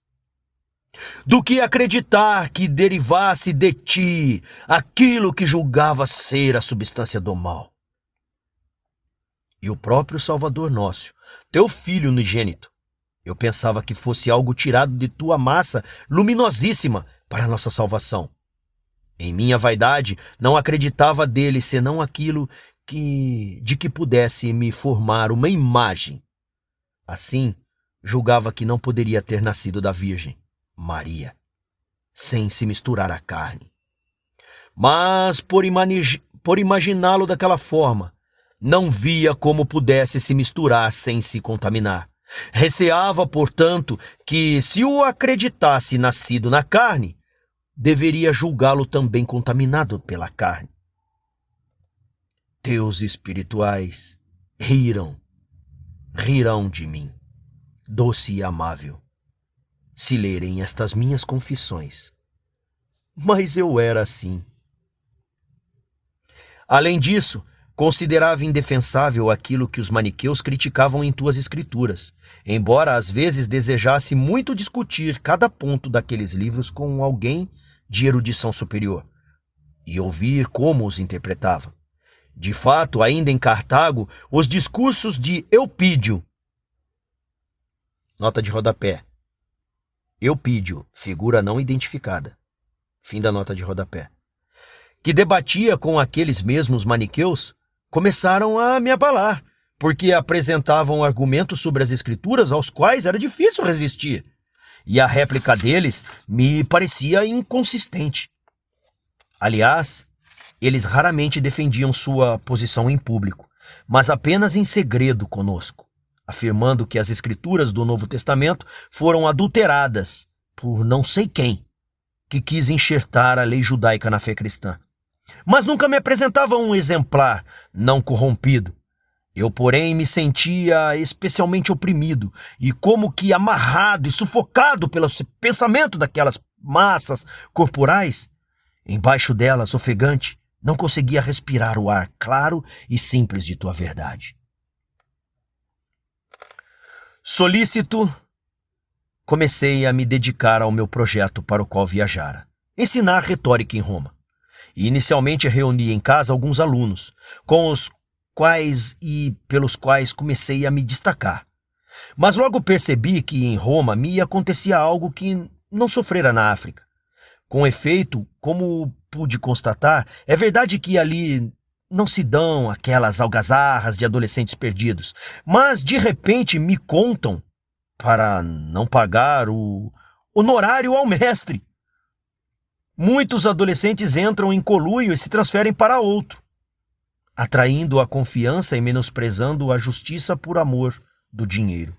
Do que acreditar que derivasse de ti aquilo que julgava ser a substância do mal. E o próprio Salvador nosso, teu filho unigênito, eu pensava que fosse algo tirado de tua massa luminosíssima para a nossa salvação. Em minha vaidade, não acreditava dele senão aquilo de que pudesse me formar uma imagem. Assim, julgava que não poderia ter nascido da Virgem Maria, sem se misturar à carne. Mas, por imaginá-lo daquela forma, não via como pudesse se misturar sem se contaminar. Receava, portanto, que se o acreditasse nascido na carne, deveria julgá-lo também contaminado pela carne. Teus espirituais rirão de mim, doce e amável, se lerem estas minhas confissões. Mas eu era assim. Além disso, considerava indefensável aquilo que os maniqueus criticavam em tuas escrituras, embora às vezes desejasse muito discutir cada ponto daqueles livros com alguém de erudição superior e ouvir como os interpretava. De fato, ainda em Cartago, os discursos de Eupídio, nota de rodapé, Eupídio, figura não identificada, fim da nota de rodapé, que debatia com aqueles mesmos maniqueus, começaram a me abalar, porque apresentavam argumentos sobre as escrituras aos quais era difícil resistir, e a réplica deles me parecia inconsistente. Aliás, eles raramente defendiam sua posição em público, mas apenas em segredo conosco, afirmando que as escrituras do Novo Testamento foram adulteradas por não sei quem, que quis enxertar a lei judaica na fé cristã. Mas nunca me apresentava um exemplar não corrompido. Eu, porém, me sentia especialmente oprimido e como que amarrado e sufocado pelo pensamento daquelas massas corporais. Embaixo delas, ofegante, não conseguia respirar o ar claro e simples de tua verdade. Solícito, comecei a me dedicar ao meu projeto para o qual viajara, ensinar retórica em Roma. E inicialmente reuni em casa alguns alunos, com os quais e pelos quais comecei a me destacar. Mas logo percebi que em Roma me acontecia algo que não sofrera na África. Com efeito, como pude constatar, é verdade que ali não se dão aquelas algazarras de adolescentes perdidos, mas de repente me contam para não pagar o honorário ao mestre. Muitos adolescentes entram em conluio e se transferem para outro, atraindo a confiança e menosprezando a justiça por amor do dinheiro.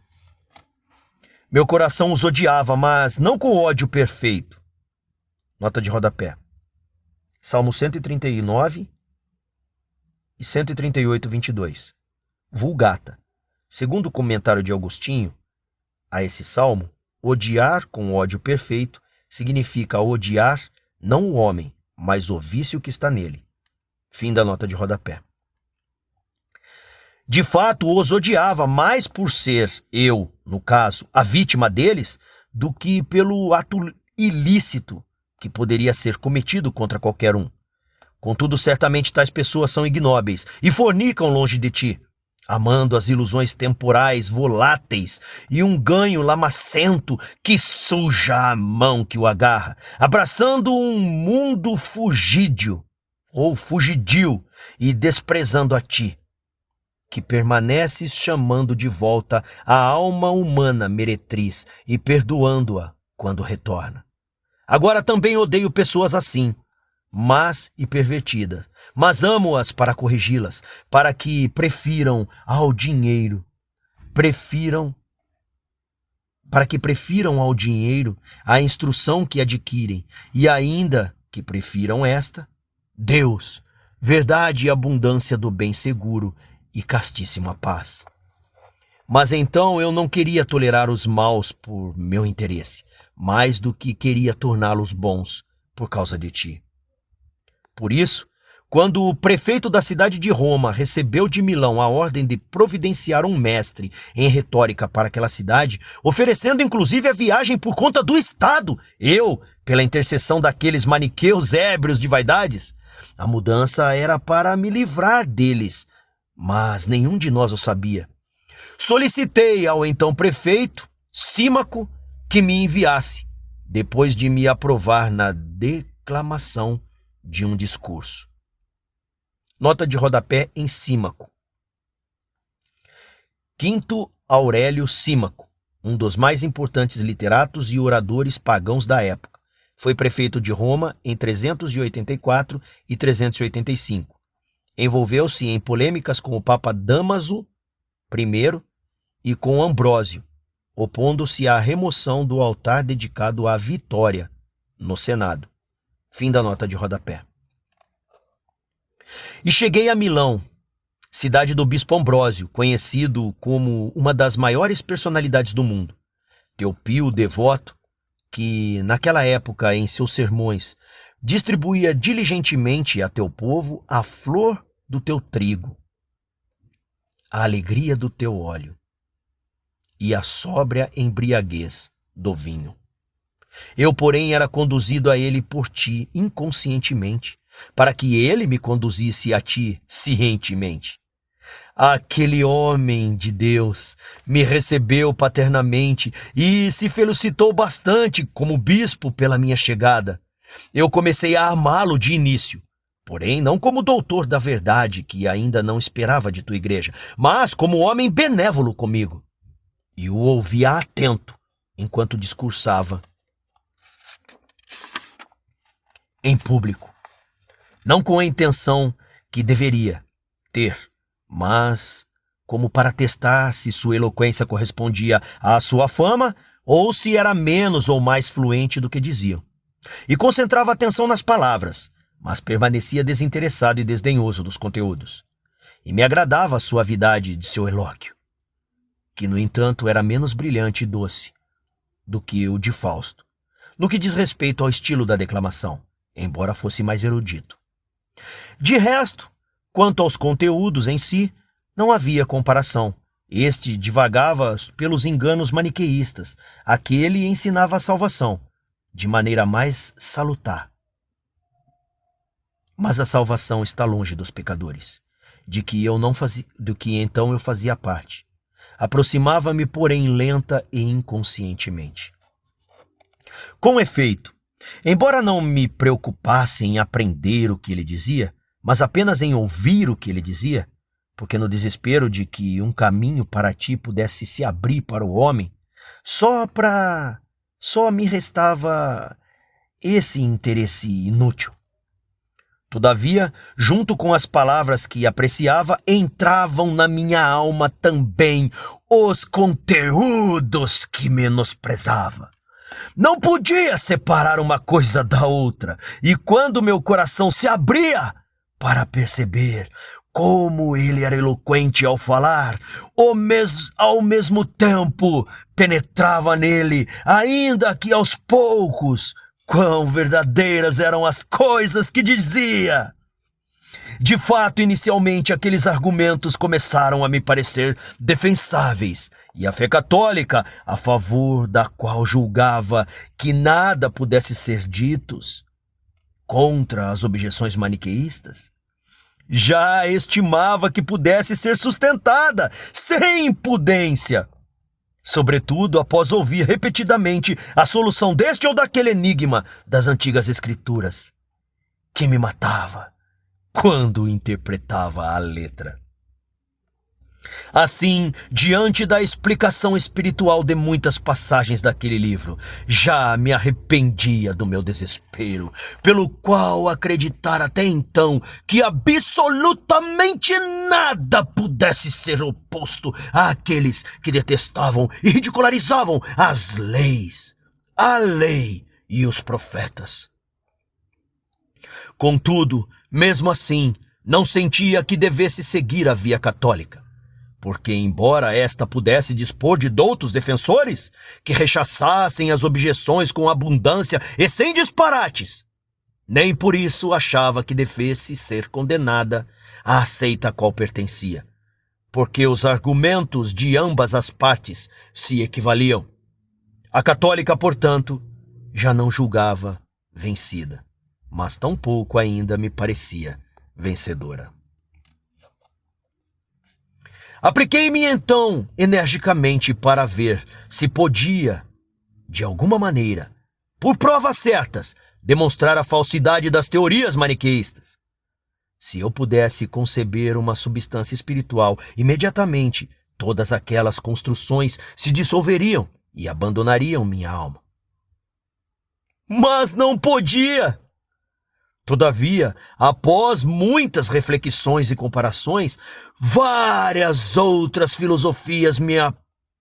Meu coração os odiava, mas não com ódio perfeito. Nota de rodapé. Salmo 139 e 138, 22. Vulgata. Segundo o comentário de Agostinho, a esse salmo, odiar com ódio perfeito significa odiar não o homem, mas o vício que está nele. Fim da nota de rodapé. De fato, os odiava mais por ser eu, no caso, a vítima deles, do que pelo ato ilícito que poderia ser cometido contra qualquer um. Contudo, certamente tais pessoas são ignóbeis e fornicam longe de ti, amando as ilusões temporais voláteis e um ganho lamacento que suja a mão que o agarra, abraçando um mundo fugídio ou fugidio e desprezando a ti, que permaneces chamando de volta a alma humana meretriz e perdoando-a quando retorna. Agora também odeio pessoas assim, más e pervertidas, mas amo-as para corrigi-las, para que prefiram ao dinheiro, ao dinheiro a instrução que adquirem, e ainda que prefiram esta, Deus, verdade e abundância do bem seguro e castíssima paz. Mas então eu não queria tolerar os maus por meu interesse, mais do que queria torná-los bons por causa de ti. Por isso, quando o prefeito da cidade de Roma recebeu de Milão a ordem de providenciar um mestre em retórica para aquela cidade, oferecendo inclusive a viagem por conta do Estado, eu, pela intercessão daqueles maniqueus ébrios de vaidades, a mudança era para me livrar deles, mas nenhum de nós o sabia. Solicitei ao então prefeito, Símaco, que me enviasse, depois de me aprovar na declamação de um discurso. Nota de rodapé em Símaco. Quinto Aurélio Símaco, um dos mais importantes literatos e oradores pagãos da época. Foi prefeito de Roma em 384 e 385. Envolveu-se em polêmicas com o Papa Dámaso I e com Ambrósio, opondo-se à remoção do altar dedicado à Vitória no Senado. Fim da nota de rodapé. E cheguei a Milão, cidade do bispo Ambrósio, conhecido como uma das maiores personalidades do mundo. Teu pio devoto, que naquela época em seus sermões distribuía diligentemente a teu povo a flor do teu trigo, a alegria do teu óleo e a sóbria embriaguez do vinho. Eu, porém, era conduzido a ele por ti inconscientemente, para que ele me conduzisse a ti cientemente. Aquele homem de Deus me recebeu paternamente e se felicitou bastante como bispo pela minha chegada. Eu comecei a amá-lo de início, porém não como doutor da verdade que ainda não esperava de tua igreja, mas como homem benévolo comigo. E o ouvia atento enquanto discursava em público, não com a intenção que deveria ter, mas como para testar se sua eloquência correspondia à sua fama ou se era menos ou mais fluente do que diziam. E concentrava atenção nas palavras, mas permanecia desinteressado e desdenhoso dos conteúdos. E me agradava a suavidade de seu elóquio, que, no entanto, era menos brilhante e doce do que o de Fausto, no que diz respeito ao estilo da declamação, embora fosse mais erudito. De resto, quanto aos conteúdos em si, não havia comparação. Este divagava pelos enganos maniqueístas, aquele ensinava a salvação, de maneira mais salutar. Mas a salvação está longe dos pecadores, do que então eu fazia parte. Aproximava-me, porém, lenta e inconscientemente. Com efeito, embora não me preocupasse em aprender o que ele dizia, mas apenas em ouvir o que ele dizia, porque no desespero de que um caminho para ti pudesse se abrir para o homem, só me restava esse interesse inútil. Todavia, junto com as palavras que apreciava, entravam na minha alma também os conteúdos que menosprezava. Não podia separar uma coisa da outra, e quando meu coração se abria para perceber como ele era eloquente ao falar, ao mesmo tempo penetrava nele, ainda que aos poucos, quão verdadeiras eram as coisas que dizia. De fato, inicialmente, aqueles argumentos começaram a me parecer defensáveis, e a fé católica, a favor da qual julgava que nada pudesse ser ditos contra as objeções maniqueístas, já estimava que pudesse ser sustentada sem impudência, sobretudo após ouvir repetidamente a solução deste ou daquele enigma das antigas escrituras, que me matava quando interpretava a letra. Assim, diante da explicação espiritual de muitas passagens daquele livro, já me arrependia do meu desespero, pelo qual acreditara até então que absolutamente nada pudesse ser oposto àqueles que detestavam e ridicularizavam as leis, a lei e os profetas. Contudo, mesmo assim, não sentia que devesse seguir a via católica, porque, embora esta pudesse dispor de doutos defensores que rechaçassem as objeções com abundância e sem disparates, nem por isso achava que devesse ser condenada à seita a qual pertencia, porque os argumentos de ambas as partes se equivaliam. A católica, portanto, já não julgava vencida, mas tampouco ainda me parecia vencedora. Apliquei-me então energicamente para ver se podia, de alguma maneira, por provas certas, demonstrar a falsidade das teorias maniqueístas. Se eu pudesse conceber uma substância espiritual, imediatamente todas aquelas construções se dissolveriam e abandonariam minha alma. Mas não podia! Todavia, após muitas reflexões e comparações, várias outras filosofias me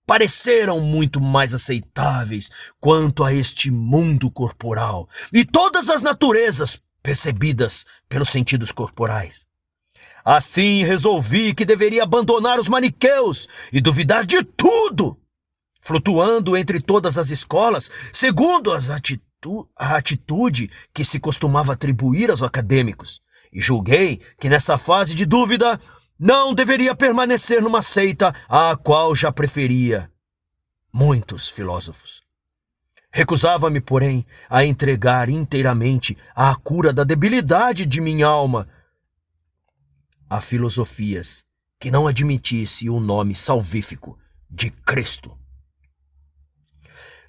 pareceram muito mais aceitáveis quanto a este mundo corporal e todas as naturezas percebidas pelos sentidos corporais. Assim resolvi que deveria abandonar os maniqueus e duvidar de tudo, flutuando entre todas as escolas, segundo a atitude que se costumava atribuir aos acadêmicos, e julguei que nessa fase de dúvida não deveria permanecer numa seita à qual já preferia muitos filósofos. Recusava-me, porém, a entregar inteiramente à cura da debilidade de minha alma a filosofias que não admitisse o nome salvífico de Cristo.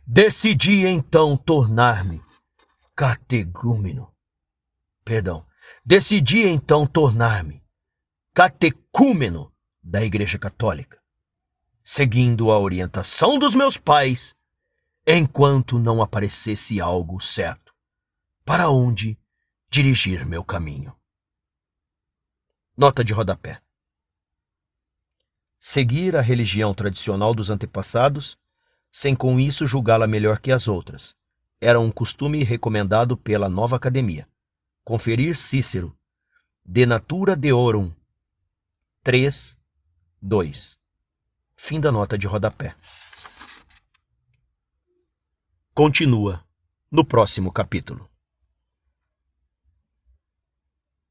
Decidi então tornar-me catecúmeno da Igreja Católica, seguindo a orientação dos meus pais, enquanto não aparecesse algo certo para onde dirigir meu caminho. Nota de rodapé. Seguir a religião tradicional dos antepassados, sem com isso julgá-la melhor que as outras, era um costume recomendado pela Nova Academia. Conferir Cícero, De Natura Deorum 3:2. Fim da nota de rodapé. Continua no próximo capítulo.